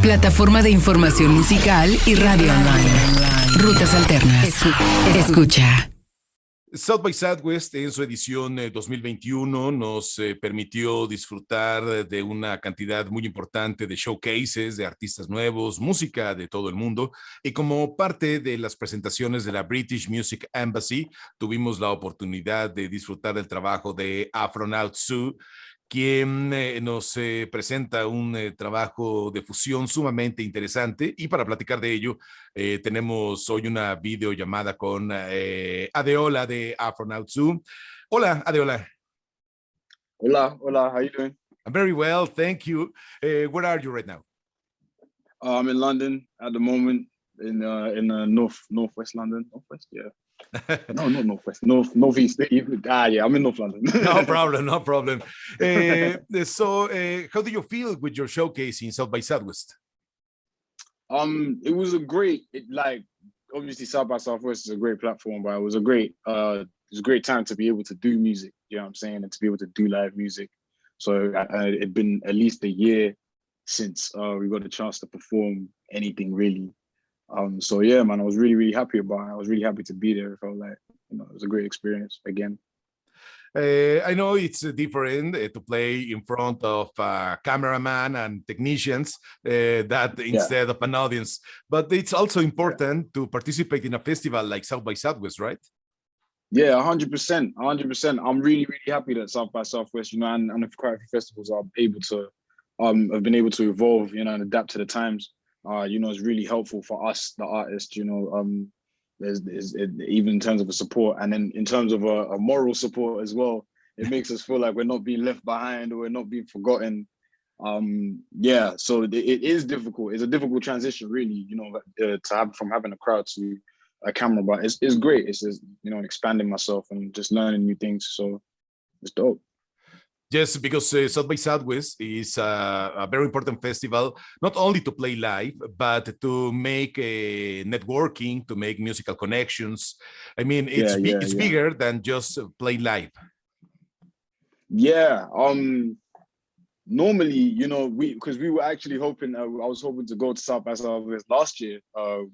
Plataforma de información musical y radio online. Rutas Alternas. Escucha. South by Southwest en su edición 2021 nos permitió disfrutar de una cantidad muy importante de showcases, de artistas nuevos, música de todo el mundo, y como parte de las presentaciones de la British Music Embassy tuvimos la oportunidad de disfrutar del trabajo de Afronaut Zu, quien nos presenta un trabajo de fusión sumamente interesante, y para platicar de ello tenemos hoy una videollamada con Adeola de Afronaut Zu. Hola, Adeola. Hola, how you doing? I'm very well, thank you. Where are you right now? I'm in London at the moment, in northwest London. Northwest, yeah. No, not northwest. Northeast. Yeah, I'm in North London. No problem. So, how do you feel with your showcase in South by Southwest? It was obviously South by Southwest is a great platform, but it was a great time to be able to do music. You know what I'm saying, and to be able to do live music. So it'd been at least a year since we got a chance to perform anything really. So yeah, man, I was really happy about it. I was really happy to be there. I felt like, it was a great experience again. I know it's different to play in front of a cameraman and technicians instead of an audience, but it's also important to participate in a festival like South by Southwest, right? Yeah, 100%. I'm really happy that South by Southwest, and quite a few festivals are able to, have been able to evolve, and adapt to the times. It's really helpful for us, the artists, there's even in terms of a support, and then in terms of a moral support as well. It makes us feel like we're not being left behind or we're not being forgotten. So it is difficult. It's a difficult transition, really, to have from having a crowd to a camera, but it's great. It's just, expanding myself and just learning new things. So it's dope. Yes, because South by Southwest is a very important festival, not only to play live, but to make networking, to make musical connections. I mean, it's bigger than just play live. Yeah. Normally, because we were actually hoping, I was hoping to go to South by Southwest last year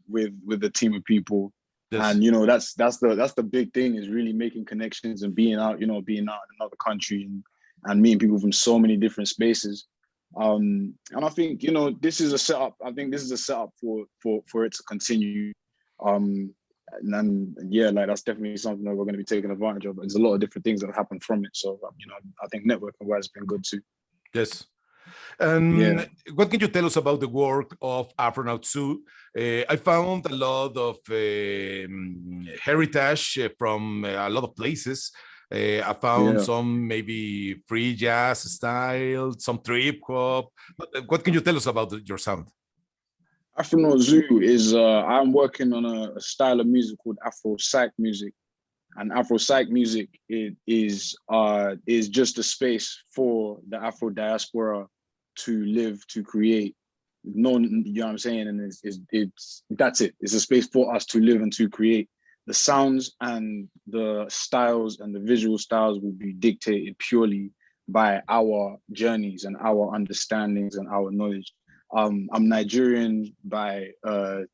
with a team of people. Yes. And that's the big thing, is really making connections and being out in another country and meeting people from so many different spaces. And I think, this is a setup. I think this is a setup for it to continue. That's definitely something that we're going to be taking advantage of. There's a lot of different things that happen from it. So, I think networking wise has been good too. Yes. What can you tell us about the work of Afronaut Zu? I found a lot of heritage from a lot of places. I found some maybe free jazz style, some trip hop. What can you tell us about your sound? Afronaut Zu is, I'm working on a style of music called Afro-psych music. And Afro-psych music is just a space for the Afro diaspora to live, to create. You know what I'm saying? And that's it. It's a space for us to live and to create. The sounds and the styles and the visual styles will be dictated purely by our journeys and our understandings and our knowledge. I'm Nigerian by, I'm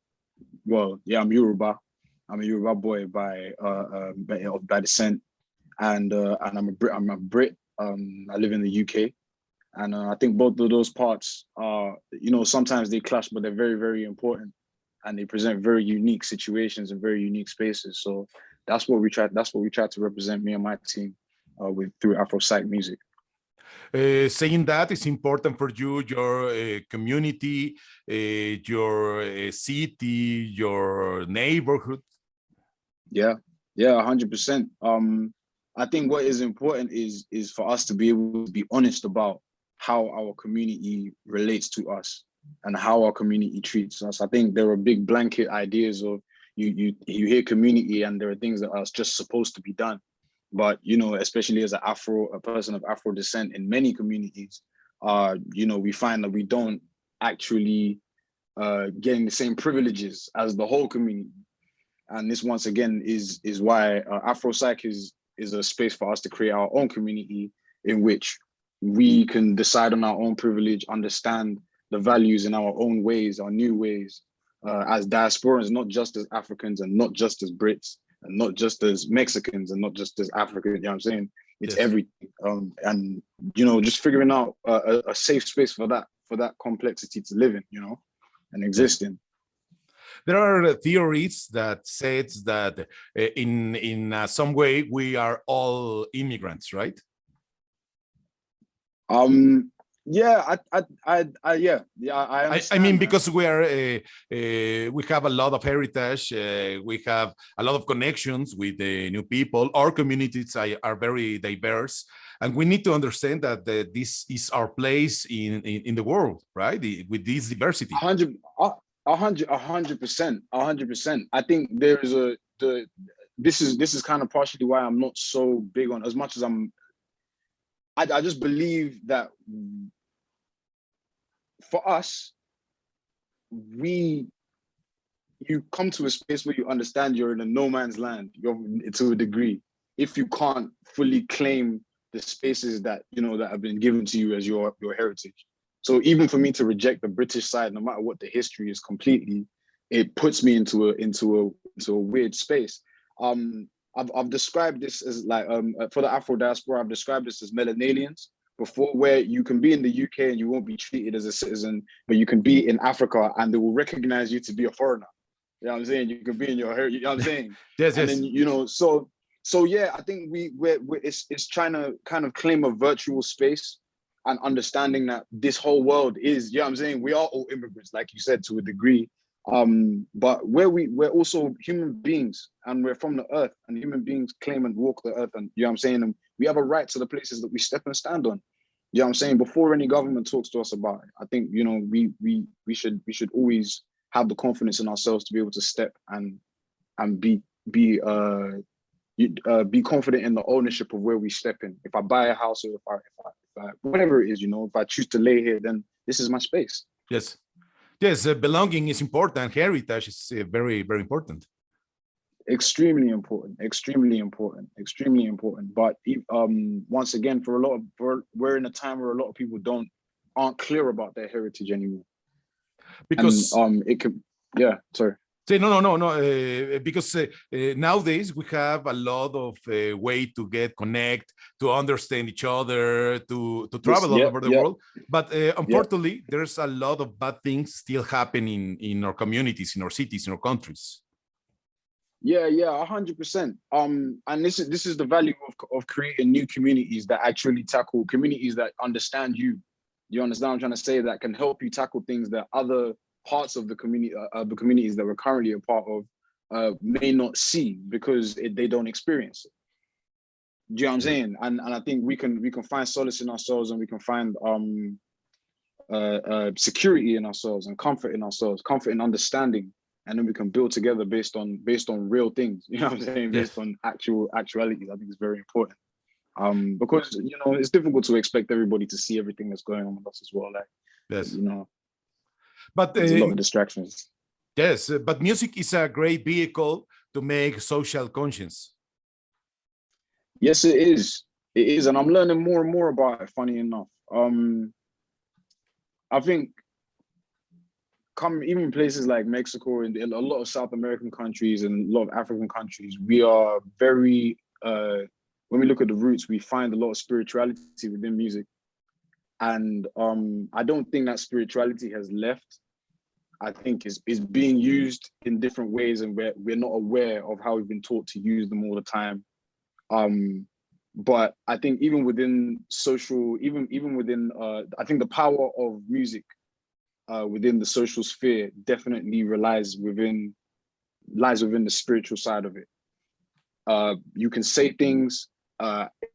Yoruba. I'm a Yoruba boy by descent, and I'm a Brit. I live in the UK, and I think both of those parts are, sometimes they clash, but they're very, very important. And they present very unique situations and very unique spaces. So that's what we try to represent, me and my team, through Afro-psych music. Saying that is important for you, your community, your city, your neighborhood. Yeah, 100%. I think what is important is for us to be able to be honest about how our community relates to us and how our community treats us. I think there are big blanket ideas of you hear community and there are things that are just supposed to be done. But, especially as a person of Afro descent in many communities, we find that we don't actually getting the same privileges as the whole community. And this, once again, is why Afro-psych is a space for us to create our own community in which we can decide on our own privilege, understand the values in our own ways, our new ways, as diasporans, not just as Africans and not just as Brits and not just as Mexicans and not just as Africans. You know what I'm saying? It's everything. And just figuring out a safe space for that complexity to live in, and exist in. There are theories that says that in some way we are all immigrants, right? Yeah, I mean, because we are we have a lot of heritage, we have a lot of connections with the new people. Our communities are very diverse, and we need to understand that this is our place in the world, right? With this diversity. 100%. I think there is this is kind of partially why I'm not so big on, as much as I just believe that for us, you come to a space where you understand you're in a no man's land, to a degree, if you can't fully claim the spaces that that have been given to you as your heritage. So even for me to reject the British side, no matter what the history is completely, it puts me into a weird space. I've described this as like for the Afro diaspora, I've described this as melanalians before, where you can be in the UK and you won't be treated as a citizen, but you can be in Africa and they will recognize you to be a foreigner. You know what I'm saying? You can be in your heritage. You know what I'm saying? Yes. And then so yeah, I think it's trying to kind of claim a virtual space and understanding that this whole world is, you know what I'm saying, we are all immigrants, like you said, to a degree. But we're also human beings, and we're from the earth, and human beings claim and walk the earth, and you know what I'm saying, and we have a right to the places that we step and stand on. You know what I'm saying? Before any government talks to us about it, I think we should always have the confidence in ourselves to be able to step and be confident in the ownership of where we step in. If I buy a house, or if I whatever it is, if I choose to lay here, then this is my space. Yes, belonging is important. Heritage is very, very important. Extremely important. But once again, we're in a time where a lot of people aren't clear about their heritage anymore. Because it could, yeah. Sorry. Say no. Because nowadays we have a lot of way to get to understand each other, to travel all over the world. But unfortunately, there's a lot of bad things still happening in our communities, in our cities, in our countries. Yeah, 100%. And this is the value of creating new communities that actually tackle communities that understand you. You understand what I'm trying to say? That can help you tackle things that other parts of the communities that we're currently a part of may not see because they don't experience it. Do you know what I'm saying? And I think we can find solace in ourselves, and we can find security in ourselves and comfort in ourselves, comfort in understanding, and then we can build together based on real things. You know what I'm saying? Based on actualities. I think it's very important. Because it's difficult to expect everybody to see everything that's going on with us as well. But there's a lot of distractions. Yes, but music is a great vehicle to make social conscience. Yes, it is. It is, and I'm learning more and more about it. Funny enough, I think even places like Mexico and a lot of South American countries and a lot of African countries, we are very. When we look at the roots, we find a lot of spirituality within music. And I don't think that spirituality has left. I think is being used in different ways, and we're not aware of how we've been taught to use them all the time. But I think even within social, even within, I think the power of music within the social sphere definitely lies within the spiritual side of it. You can say things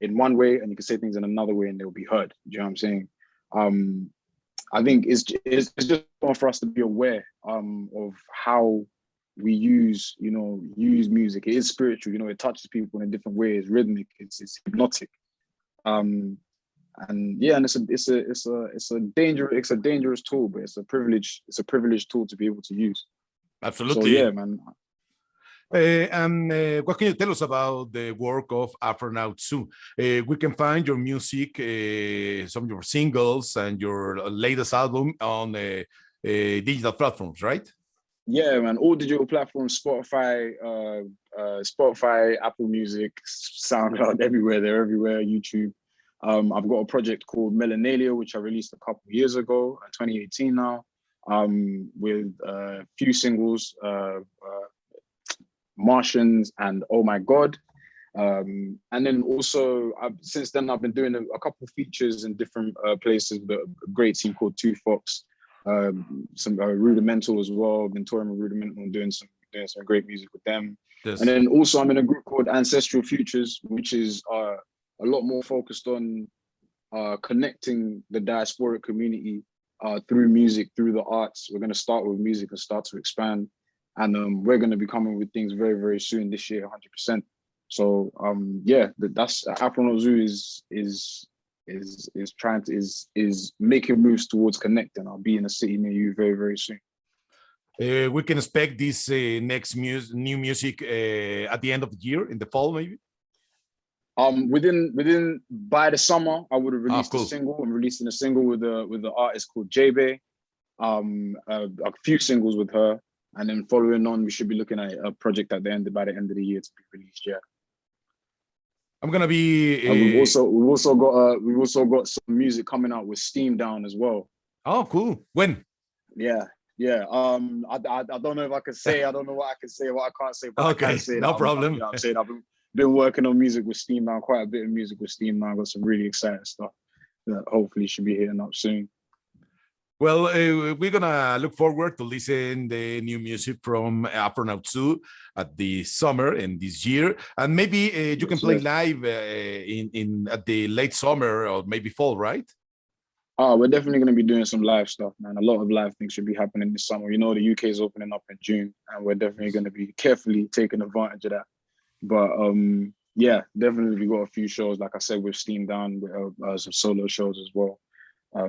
in one way, and you can say things in another way, and they'll be heard. Do you know what I'm saying? I think it's just for us to be aware of how we use music. It is spiritual, it touches people in a different way. It's rhythmic, it's hypnotic. And it's a dangerous tool, but it's a privileged tool to be able to use. Absolutely. So yeah, man. What can you tell us about the work of Afronaut Zu? We can find your music, some of your singles, and your latest album on digital platforms, right? Yeah, man. All digital platforms: Spotify, Spotify, Apple Music, SoundCloud, everywhere. They're everywhere. YouTube. I've got a project called Melanalia, which I released a couple of years ago, 2018 now, with a few singles, Martians and Oh My God. And then also, since then, I've been doing a couple of features in different places with a great team called Two Fox, some Rudimental as well. I've been touring with Rudimental and doing some great music with them. Yes. And then also, I'm in a group called Ancestral Futures, which is a lot more focused on connecting the diasporic community through music, through the arts. We're going to start with music and start to expand. And we're going to be coming with things very, very soon this year, 100%. So yeah, that's Afronaut Zu is making moves towards connecting. I'll be in a city near you very, very soon. We can expect this next new music at the end of the year, in the fall, maybe. Within by the summer, I would have released a single. I'm releasing a single with the artist called J-Bay. A few singles with her, and then following on, we should be looking at a project by the end of the year to be released. Yeah. I'm gonna be. We've also got some music coming out with Steam Down as well. Oh, cool! When? Yeah. I don't know if I can say. I don't know what I can say, what I can't say. But okay, I can say no problem. I'm saying I've been working on music with Steam Down, quite a bit of music with Steam Down. Got some really exciting stuff that hopefully should be hitting up soon. Well, we're gonna look forward to listen the new music from Afronaut Zu at the summer and this year, and maybe you can play live in at the late summer or maybe fall, right? Oh, we're definitely going to be doing some live stuff, man. A lot of live things should be happening this summer. You know, the UK is opening up in June, and we're definitely going to be carefully taking advantage of that. But yeah, definitely we got a few shows, like I said, with Steam Down, with some solo shows as well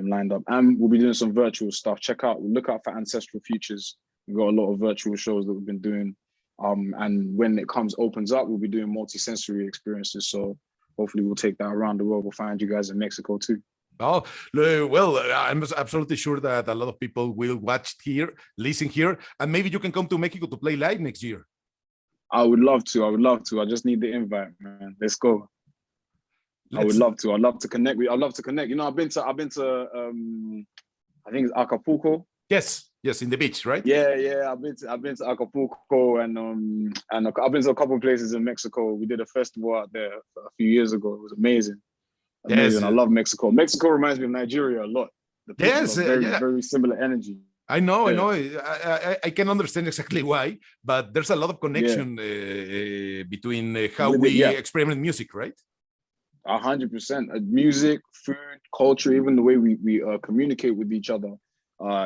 lined up. And we'll be doing some virtual stuff. Look out for Ancestral Futures. We've got a lot of virtual shows that we've been doing. And when it opens up, we'll be doing multi-sensory experiences. So hopefully we'll take that around the world. We'll find you guys in Mexico too. Oh, well, I'm absolutely sure that a lot of people will watch here, listen here, and maybe you can come to Mexico to play live next year. I would love to. I just need the invite, man. Let's go. I would love to. I'd love to connect. You know, I've been to I think it's Acapulco. Yes, in the beach, right? Yeah. I've been to Acapulco and I've been to a couple of places in Mexico. We did a festival out there a few years ago. It was amazing. Amazing. Yes. I love Mexico. Mexico reminds me of Nigeria a lot. Yes, very similar energy. I know. I can understand exactly why, but there's a lot of connection between how we experiment music, right? 100%. Music, food, culture, even the way we communicate with each other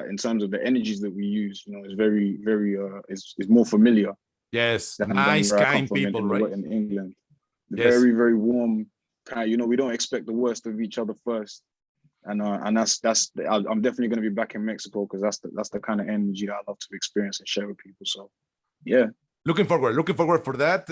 in terms of the energies that we use, you know, is very, very is more familiar. Yes, nice, kind people, right? In England, yes. Very, very warm. You know, we don't expect the worst of each other first, and that's I'm definitely going to be back in Mexico because that's the kind of energy that I love to experience and share with people. So, yeah. Looking forward for that.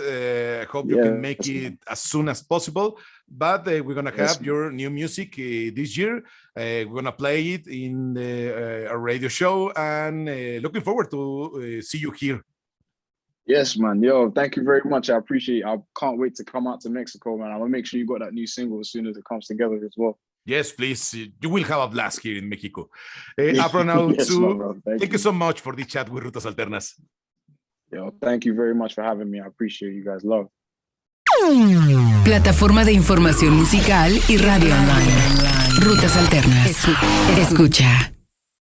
Hope you can make it as soon as possible. But we're gonna have your new music this year. We're gonna play it in a radio show, and looking forward to see you here. Yes, man. Yo, thank you very much. I appreciate it. I can't wait to come out to Mexico, man. I'm gonna make sure you got that new single as soon as it comes together as well. Yes, please. You will have a blast here in Mexico. Afronaut Zu, thank you so much for the chat with Rutas Alternas. Yo, thank you very much for having me. I appreciate you guys. Love. Plataforma de información musical y radio online. Rutas Alternas. Escucha.